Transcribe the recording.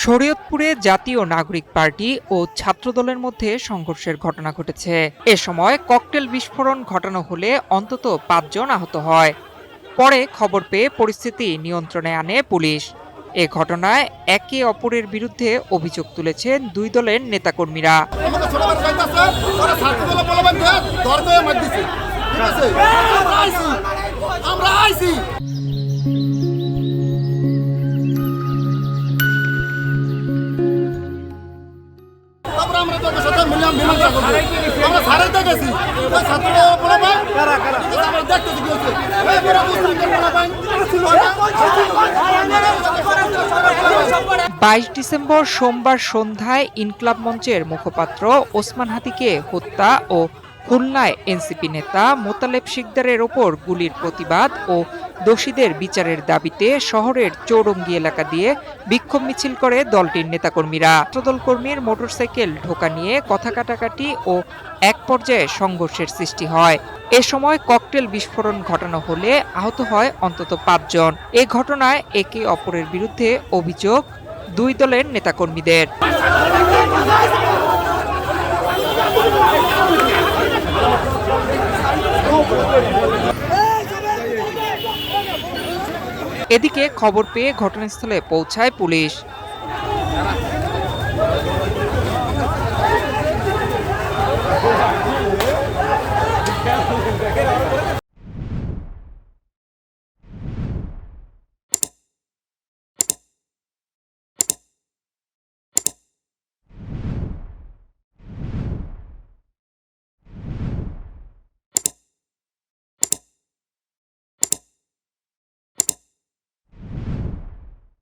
শরীয়তপুরে জাতীয় নাগরিক পার্টি ও ছাত্রদলের মধ্যে সংঘর্ষের ঘটনা ঘটেছে। এ সময় ককটেল বিস্ফোরণ ঘটানো হলে অন্তত ৫ জন আহত হয়। পরে খবর পেয়ে পরিস্থিতি নিয়ন্ত্রণে আনে পুলিশ। এ ঘটনায় একে অপরের বিরুদ্ধে অভিযোগ তুলেছেন দুই দলের নেতাকর্মীরা। ডিসেম্বর সোমবার সন্ধ্যায় ইনকলাব মঞ্চের মুখপাত্র ওসমান হাদিকে হত্যা ও খুলনায় এনসিপি নেতা মোতালেব শিকদারের ওপর গুলির প্রতিবাদ ও দোষীদের বিচারের দাবিতে শহরের চৌরঙ্গি এলাকা দিয়ে বিক্ষোভ মিছিল করে দলটির নেতাকর্মীরা। ছাত্রদল কর্মীর মোটরসাইকেল ঢোকা নিয়ে কথা কাটাকাটি ও এক পর্যায়ে সংঘর্ষের সৃষ্টি হয়। এ সময় ককটেল বিস্ফোরণ ঘটানো হলে আহত হয় অন্তত ৫ জন। এ ঘটনায় একে অপরের বিরুদ্ধে অভিযোগ দুই দলের নেতাকর্মীদের। এদিকে খবর পেয়ে ঘটনাস্থলে পৌঁছায় পুলিশ।